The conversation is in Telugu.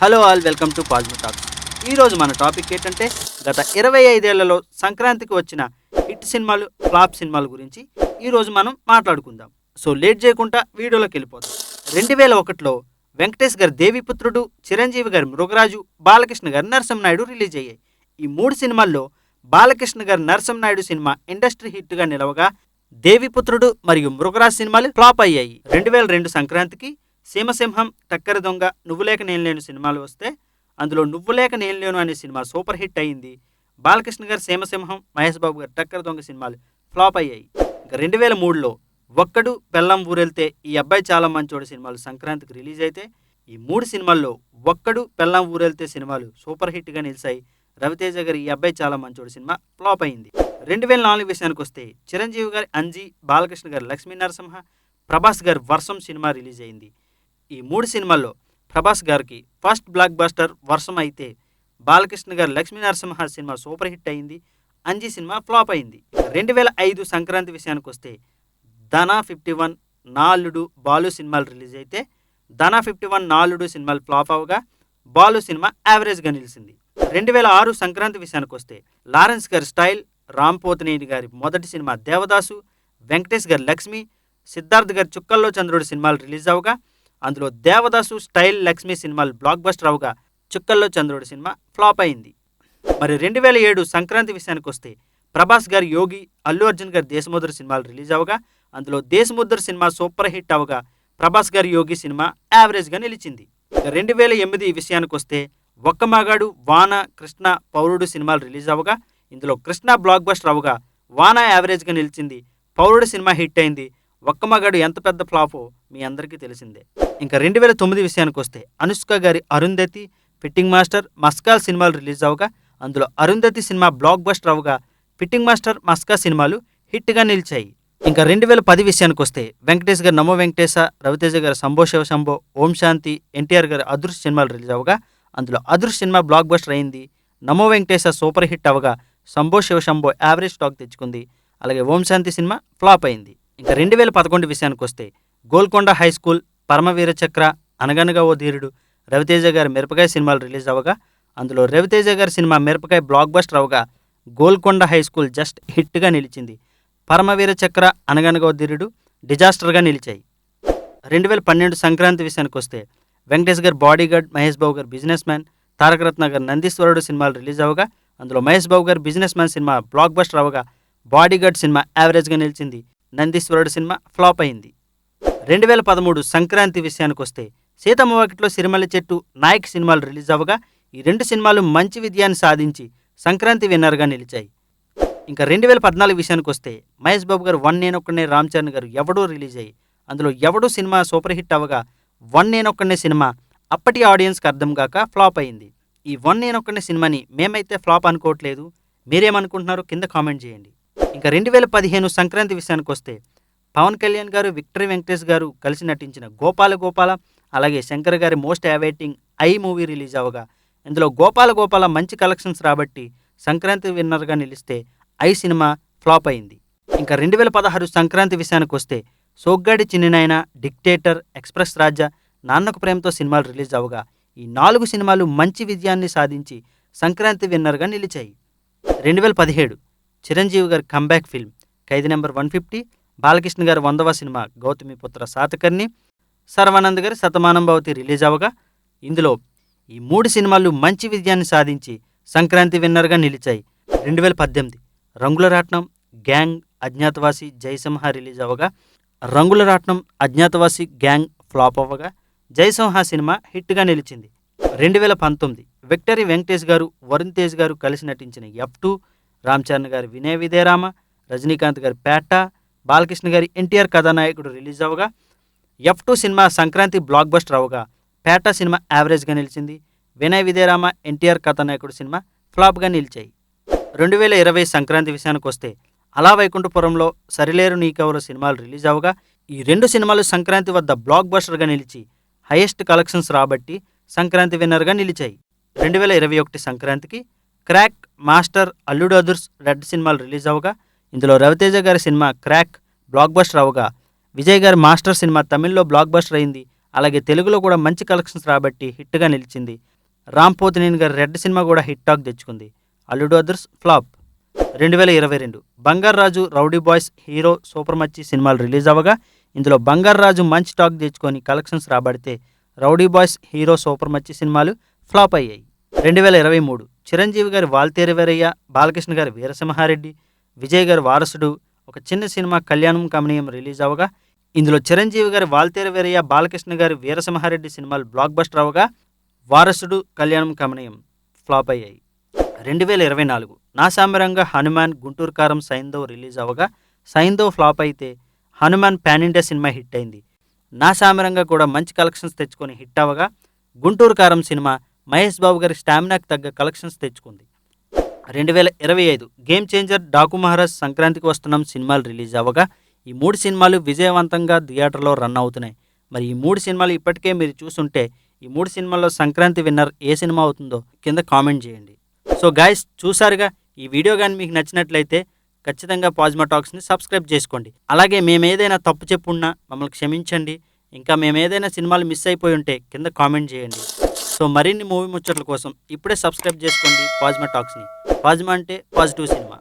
Hello all, welcome to positive talks. ఈరోజు మన టాపిక్ ఏంటంటే గత 25 ఏళ్లలో సంక్రాంతికి వచ్చిన హిట్ సినిమాలు, ఫ్లాప్ సినిమాల గురించి ఈరోజు మనం మాట్లాడుకుందాం. సో లేట్ చేయకుండా వీడియోలోకి వెళ్ళిపోతాం. 2001లో వెంకటేష్ గారి దేవిపుత్రుడు, చిరంజీవి గారి మృగరాజు, బాలకృష్ణ గారి నరసింహనాయుడు రిలీజ్ అయ్యాయి. ఈ 3 సినిమాల్లో బాలకృష్ణ గారి నరసింహనాయుడు సినిమా ఇండస్ట్రీ హిట్గా నిలవగా, దేవిపుత్రుడు మరియు మృగరాజు సినిమాలు ఫ్లాప్ అయ్యాయి. 2002 సంక్రాంతికి సీమసింహం, టక్కర దొంగ, నువ్వులేక నేను లేను సినిమాలు వస్తే అందులో నువ్వులేక నేను లేను అనే సినిమా సూపర్ హిట్ అయింది. బాలకృష్ణ గారి సీమసింహం, మహేష్ బాబు గారి టక్కర దొంగ సినిమాలు ఫ్లాప్ అయ్యాయి. ఇక 2003లో ఒక్కడు, బెల్లం ఊరెళ్తే, ఈ అబ్బాయి చాలా మంచోడు సినిమాలు సంక్రాంతికి రిలీజ్ అయితే ఈ 3 సినిమాల్లో ఒక్కడు, బెల్లం ఊరెళ్తే సినిమాలు సూపర్ హిట్గా నిలిచాయి. రవితేజ గారి ఈ అబ్బాయి చాలా మంచోడు సినిమా ఫ్లాప్ అయింది. 2004 విషయానికి వస్తే చిరంజీవి గారి అంజీ, బాలకృష్ణ గారి లక్ష్మీ నరసింహ, ప్రభాస్ గారి వర్షం సినిమా రిలీజ్ అయింది. ఈ 3 సినిమాల్లో ప్రభాస్ గారికి ఫస్ట్ బ్లాక్ బస్టర్ వర్షం అయితే, బాలకృష్ణ గారి Lakshmi Narasimha cinema super hit అయింది. అంజీ సినిమా ఫ్లాప్ అయింది. 2005 సంక్రాంతి విషయానికి వస్తే ధనా 51, నాలుడు, బాలు సినిమాలు రిలీజ్ అయితే ధనా 51, నాలుడు సినిమాలు ఫ్లాప్ అవగా బాలు సినిమా యావరేజ్గా నిలిచింది. 2006 సంక్రాంతి విషయానికి వస్తే లారెన్స్ గారి స్టైల్, రామ్ పోతినేని గారి మొదటి సినిమా దేవదాసు, వెంకటేష్ గారి లక్ష్మి, సిద్ధార్థ్ గారి చుక్కల్లో చంద్రుడు సినిమాలు రిలీజ్ అవగా అందులో దేవదాసు, స్టైల్, లక్ష్మి సినిమాలు బ్లాక్ బస్టర్ అవగా చుక్కల్లో చంద్రుడు సినిమా ఫ్లాప్ అయింది. మరి 2007 సంక్రాంతి విషయానికి వస్తే ప్రభాస్ గారి యోగి, అల్లు అర్జున్ గారి దేశముద్ర సినిమాలు రిలీజ్ అవగా అందులో దేశముద్ర సినిమా సూపర్ హిట్ అవగా ప్రభాస్ గారి యోగి సినిమా యావరేజ్గా నిలిచింది. 2008 విషయానికి వస్తే ఒక్క మగాడు, వాన, కృష్ణ, పౌరుడు సినిమాలు రిలీజ్ అవగా ఇందులో కృష్ణ బ్లాక్ బస్టర్ అవగా వాన యావరేజ్గా నిలిచింది. పౌరుడు సినిమా హిట్ అయింది. ఒక్క మగాడు ఎంత పెద్ద ఫ్లాపో మీ అందరికీ తెలిసిందే. ఇంకా 2009 విషయానికి వస్తే అనుష్క గారి అరుంధతి, ఫిట్టింగ్ మాస్టర్, మస్కాల్ సినిమాలు రిలీజ్ అవగా అందులో అరుంధతి సినిమా బ్లాక్ బస్టర్ అవగా ఫిట్టింగ్ మాస్టర్, మస్కా సినిమాలు హిట్గా నిలిచాయి. ఇంకా 2010 విషయానికి వస్తే వెంకటేష్ గారి నమో వెంకటేశ, రవితేజ గారి శంభో శివ శంభో, ఓం శాంతి, ఎన్టీఆర్ గారి అదృశ్య సినిమాలు రిలీజ్ అవగా అందులో అదృశ్య సినిమా బ్లాక్ బస్టర్ అయింది. నమో వెంకటేశ సూపర్ హిట్ అవగా శంభో శివ శంభో యావరేజ్ స్టాక్ తెచ్చుకుంది. అలాగే ఓం శాంతి సినిమా ఫ్లాప్ అయింది. ఇంకా 2011 విషయానికి వస్తే గోల్కొండ హై స్కూల్, పరమవీర చక్ర, అనగనగా ఓ ధీరుడు, రవితేజ గారి మిరపకాయ సినిమాలు రిలీజ్ అవగా అందులో రవితేజ గారి సినిమా మిరపకాయ బ్లాక్ బస్టర్ అవగా గోల్కొండ హై స్కూల్ జస్ట్ హిట్గా నిలిచింది. పరమవీర చక్ర, అనగనగా ఓ ధీరుడు డిజాస్టర్గా నిలిచాయి. 2012 సంక్రాంతి విషయానికి వస్తే వెంకటేష్ గారి బాడీగార్డ్, మహేష్ బాబు గారి బిజినెస్ మ్యాన్, తారకరత్న గారి నందీశ్వరుడు సినిమాలు రిలీజ్ అవగా అందులో మహేష్ బాబు గారి బిజినెస్ మ్యాన్ సినిమా బ్లాక్ బస్టర్ అవగా బాడీగార్డ్ సినిమా యావరేజ్గా నిలిచింది. నందీశ్వరుడు సినిమా ఫ్లాప్ అయింది. 2013 సంక్రాంతి విషయానికి వస్తే సీతమ్మ వాకిట్లో సిరిమల్లి చెట్టు, నాయక్ సినిమాలు రిలీజ్ అవగా ఈ 2 సినిమాలు మంచి విజయాన్ని సాధించి సంక్రాంతి విన్నర్గా నిలిచాయి. ఇంకా 2014 విషయానికి వస్తే మహేష్ బాబు గారు వన్ నేనొక్కనే, రామ్ చరణ్ గారు ఎవడో రిలీజ్ అయ్యి అందులో ఎవడో సినిమా సూపర్ హిట్ అవగా వన్ నేనొక్కనే సినిమా అప్పటి ఆడియన్స్కి అర్థం కాక ఫ్లాప్ అయింది. ఈ వన్ నేనొక్కనే సినిమాని మేమైతే ఫ్లాప్ అనుకోవట్లేదు, మీరేమనుకుంటున్నారో కింద కామెంట్ చేయండి. ఇంకా 2015 సంక్రాంతి విషయానికి వస్తే పవన్ కళ్యాణ్ గారు, విక్టరీ వెంకటేష్ గారు కలిసి నటించిన గోపాల గోపాల, అలాగే శంకర్ గారి most awaiting I movie release అవగా ఇందులో గోపాల గోపాల మంచి కలెక్షన్స్ రాబట్టి సంక్రాంతి విన్నర్గా నిలిస్తే ఐ సినిమా ఫ్లాప్ అయింది. ఇంకా 2016 సంక్రాంతి విషయానికి వస్తే సోగ్గాడి చిన్నినాయన, డిక్టేటర్, ఎక్స్ప్రెస్ రాజా, నాన్నకు ప్రేమతో సినిమాలు రిలీజ్ అవగా ఈ 4 సినిమాలు మంచి విజయాన్ని సాధించి సంక్రాంతి విన్నర్గా నిలిచాయి. 2017 చిరంజీవి గారి కంబ్యాక్ ఫిల్మ్ ఖైదీ నెంబర్ 150, బాలకృష్ణ గారి 100వ సినిమా గౌతమిపుత్ర శాతకర్ణి, సర్వానంద్ గారి శతమానం భవతి రిలీజ్ అవగా ఇందులో ఈ 3 సినిమాలు మంచి విజయాన్ని సాధించి సంక్రాంతి విన్నర్గా నిలిచాయి. 2018 రంగుల రాట్నం, గ్యాంగ్, అజ్ఞాతవాసి, జయసింహ రిలీజ్ అవగా రంగుల రాట్నం, అజ్ఞాతవాసి, గ్యాంగ్ ఫ్లాప్ అవ్వగా జయసింహ సినిమా హిట్గా నిలిచింది. 2019 విక్టరీ వెంకటేష్ గారు, వరుణ్ తేజ్ గారు కలిసి నటించిన F2, రామ్ చరణ్ గారి వినయ విధేరామ, రజనీకాంత్ గారి పేట, బాలకృష్ణ గారి ఎన్టీఆర్ కథానాయకుడు రిలీజ్ అవగా F2 సినిమా సంక్రాంతి బ్లాక్ బస్టర్ అవగా పేట సినిమా యావరేజ్గా నిలిచింది. వినయ విధేరామ, ఎన్టీఆర్ కథానాయకుడు సినిమా ఫ్లాప్గా నిలిచాయి. 2020 సంక్రాంతి విషయానికి వస్తే అలా వైకుంఠపురంలో, సరిలేరు నీకెవరు సినిమాలు రిలీజ్ అవగా ఈ 2 సినిమాలు సంక్రాంతి వద్ద బ్లాక్ బస్టర్గా నిలిచి హైయెస్ట్ కలెక్షన్స్ రాబట్టి సంక్రాంతి విన్నర్గా నిలిచాయి. 2021 సంక్రాంతికి క్రాక్, మాస్టర్, అల్లుడు అదుర్స్, రెడ్ సినిమాలు రిలీజ్ అవగా ఇందులో రవితేజ గారి సినిమా క్రాక్ బ్లాక్ బస్టర్ అవగా విజయ్ గారి మాస్టర్ సినిమా తమిళ్లో బ్లాక్ బస్టర్ అయింది. అలాగే తెలుగులో కూడా మంచి కలెక్షన్స్ రాబట్టి హిట్గా నిలిచింది. రామ్ పోతినేని గారి రెడ్ సినిమా కూడా హిట్ టాక్ తెచ్చుకుంది. అల్లుడు అదర్స్ ఫ్లాప్. 2022 బంగారు రాజు, rowdy boys, hero, super Machi సినిమాలు రిలీజ్ అవ్వగా ఇందులో బంగారు రాజు మంచి టాక్ తెచ్చుకొని కలెక్షన్స్ రాబడితే rowdy boys, hero, super Machi సినిమాలు ఫ్లాప్ అయ్యాయి. 2023 చిరంజీవి గారి వాల్తేరు వీరయ్య, బాలకృష్ణ గారి వీరసింహారెడ్డి, విజయ్ గారి వారసుడు, ఒక చిన్న సినిమా కళ్యాణం కమనీయం రిలీజ్ అవ్వగా ఇందులో చిరంజీవి గారి వాల్తేరు వీరయ్య, బాలకృష్ణ గారి వీరసింహారెడ్డి సినిమాలు బ్లాక్ బస్టర్ అవ్వగా వారసుడు, కళ్యాణం కమనీయం ఫ్లాప్ అయ్యాయి. 2024 నా సామిరంగా హనుమాన్, గుంటూరు కారం, సైంధవ్ రిలీజ్ అవ్వగా సైంధవ్ ఫ్లాప్ అయితే Hanuman pan India cinema hit అయింది. నా సామిరంగా కూడా మంచి కలెక్షన్స్ తెచ్చుకొని హిట్ అవ్వగా గుంటూరు కారం సినిమా మహేష్ బాబు గారి స్టామినాకి తగ్గ కలెక్షన్స్ తెచ్చుకుంది. 2025 గేమ్ చేంజర్, డాకు మహారాజ్, సంక్రాంతికి వస్తున్నాం సినిమాలు రిలీజ్ అవ్వగా ఈ 3 సినిమాలు విజయవంతంగా థియేటర్లో రన్ అవుతున్నాయి. మరి ఈ 3 సినిమాలు ఇప్పటికే మీరు చూసుంటే ఈ 3 సినిమాల్లో సంక్రాంతి విన్నర్ ఏ సినిమా అవుతుందో కింద కామెంట్ చేయండి. సో గైస్, చూసారుగా, ఈ వీడియో కానీ మీకు నచ్చినట్లయితే ఖచ్చితంగా పాజ్మా టాక్స్ని సబ్స్క్రైబ్ చేసుకోండి. అలాగే మేము ఏదైనా తప్పు చెప్పున్నా మమ్మల్ని క్షమించండి. ఇంకా మేము ఏదైనా సినిమాలు మిస్ అయిపోయి ఉంటే కింద కామెంట్ చేయండి. సో మరిన్ని మూవీ ముచ్చట్ల కోసం ఇప్పుడే సబ్స్క్రైబ్ చేసుకోండి పాజ్మా టాక్స్ని. పాజ్మా అంటే పాజిటివ్ సినిమా.